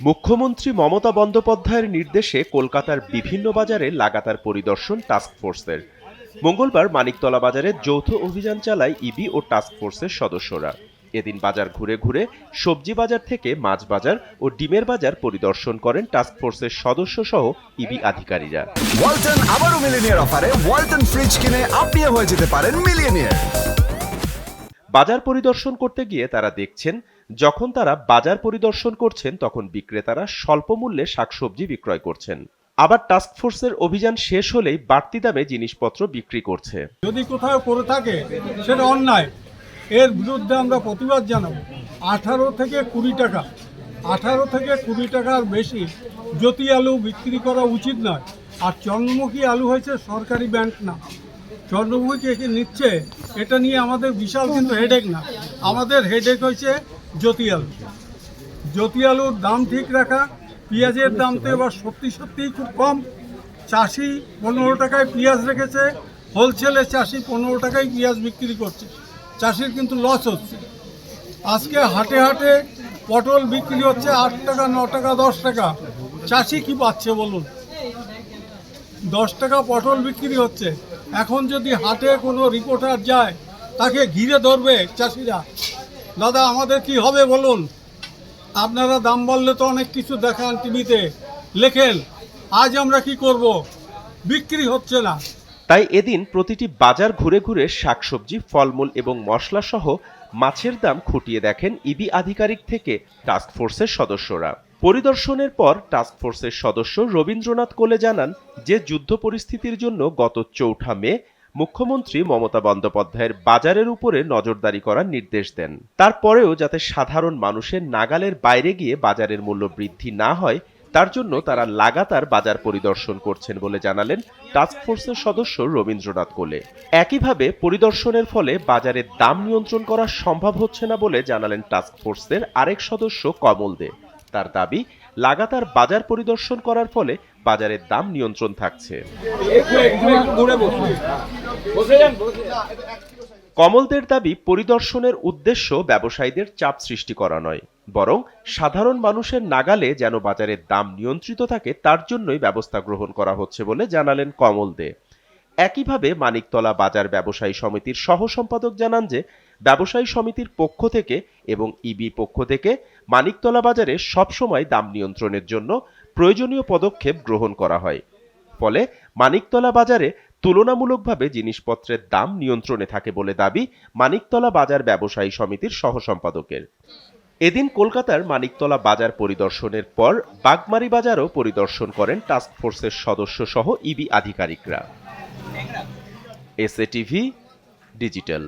মুখ্যমন্ত্রী মমতা বন্দ্যোপাধ্যায়ের নির্দেশে কলকাতার বিভিন্ন বাজারে লাগাতার পরিদর্শন টাস্কফোর্সের। মঙ্গলবার মানিকতলা বাজারে যৌথ অভিযান চালায় ইবি ও টাস্কফোর্সের সদস্যরা। এদিন বাজার ঘুরে ঘুরে সবজি বাজার থেকে মাছ বাজার ও ডিমের বাজার পরিদর্শন করেন টাস্কফোর্সের সদস্য সহ ইবি আধিকারিকরা। ওয়ালটন আবারও মিলিয়নিয়ার অফারে ওয়ালটন ফ্রিজ কিনে আপনিও হয়ে যেতে পারেন মিলিয়নিয়ার। বাজার পরিদর্শন করতে গিয়ে তারা দেখছেন, যখন তারা বাজার পরিদর্শন করছেন তখন বিক্রেতারা স্বল্প মূল্যে শাকসবজি বিক্রয় করছেন। আবার টাস্কফোর্সের অভিযান শেষ হলেই বাড়তি দামে জিনিসপত্র বিক্রি করছে। যদি কোথাও করে থাকে সেটা অন্যায়, এর বিরুদ্ধে আমরা প্রতিবাদ জানাবো। 18 থেকে 20 টাকা, 18 থেকে 20 টাকার বেশি জ্যোতি আলু বিক্রি করা উচিত নয়। আর চন্দ্রমুখী আলু হয়েছে সরকারি ব্যাংক না, চন্দ্রমুখী নিচ্ছে, এটা নিয়ে আমাদের বিশাল কিন্তু হেডেক না, আমাদের হেডেক হয়েছে জ্যোতি আলু। জ্যোতি আলুর দাম ঠিক রাখা, পেঁয়াজের দাম তো এবার সত্যিই খুব কম। চাষি 15 টাকায় পেঁয়াজ রেখেছে, হোলসেলে চাষি 15 টাকায় পেঁয়াজ বিক্রি করছে, চাষির কিন্তু লস হচ্ছে। আজকে হাটে হাটে পটল বিক্রি হচ্ছে 8 টাকা, 9 টাকা, 10 টাকা। চাষি কি পাচ্ছে বলুন? 10 টাকা পটল বিক্রি হচ্ছে। এখন যদি হাটে কোনো রিপোর্টার যায়, তাকে ঘিরে ধরবে চাষিরা। দাদা, আমাদের কি হবে বলুন? আপনারা দাম বললে তো অনেক কিছু দেখান, টিভিতে লেখেন, আজ আমরা কি করব? বিক্রি হচ্ছে না। তাই এদিন প্রতিটি বাজার ঘুরে ঘুরে শাকসবজি, ফলমূল এবং মশলা সহ মাছের দাম খুঁটিয়ে দেখেন ইবি আধিকারিক থেকে টাস্কফোর্সের সদস্যরা। পরিদর্শনের পর টাস্কফোর্সের সদস্য রবীন্দ্রনাথ কোলে জানান যে যুদ্ধ পরিস্থিতির জন্য গত 4 মে মুখ্যমন্ত্রী মমতা বন্দ্যোপাধ্যায়ের বাজারের উপরে নজরদারি করার নির্দেশ দেন। তারপরেও যাতে সাধারণ মানুষের নাগালের বাইরে গিয়ে বাজারের মূল্য বৃদ্ধি না হয়, তার জন্য তারা লাগাতার বাজার পরিদর্শন করছেন বলে জানালেন টাস্কফোর্সের সদস্য রবীন্দ্রনাথ কোলে। একইভাবে পরিদর্শনের ফলে বাজারের দাম নিয়ন্ত্রণ করা সম্ভব হচ্ছে না বলে জানালেন টাস্কফোর্সের আরেক সদস্য কমল দে। তার দাবি, লাগাতার বাজার পরিদর্শন করার ফলে বাজারের দাম নিয়ন্ত্রণ থাকছে। কমলদের দাবি, পরিদর্শনের উদ্দেশ্য ব্যবসায়ীদের চাপ সৃষ্টি করা নয়, বরং সাধারণ মানুষের নাগালে যেন বাজারের দাম নিয়ন্ত্রিত থাকে তার জন্যই ব্যবস্থা গ্রহণ করা হচ্ছে বলে জানালেন কমল দে। একইভাবে মানিকতলা বাজার ব্যবসায়ী সমিতির সহ সম্পাদক জানান যে ব্যবসায়ী সমিতির পক্ষ থেকে এবং ইবি পক্ষ থেকে মানিকতলা বাজারে সবসময় দাম নিয়ন্ত্রণের জন্য প্রয়োজনীয় পদক্ষেপ গ্রহণ করা হয়। ফলে মানিকতলা বাজারে তুলনামূলকভাবে জিনিসপত্রের দাম নিয়ন্ত্রণে থাকে বলে দাবি মানিকতলা বাজার ব্যবসায়ী সমিতির সহ সম্পাদকের। এদিন কলকাতার মানিকতলা বাজার পরিদর্শনের পর বাগমারী বাজারও পরিদর্শন করেন টাস্কফোর্সের সদস্য সহ ইবি আধিকারিকরা। SA TV digital.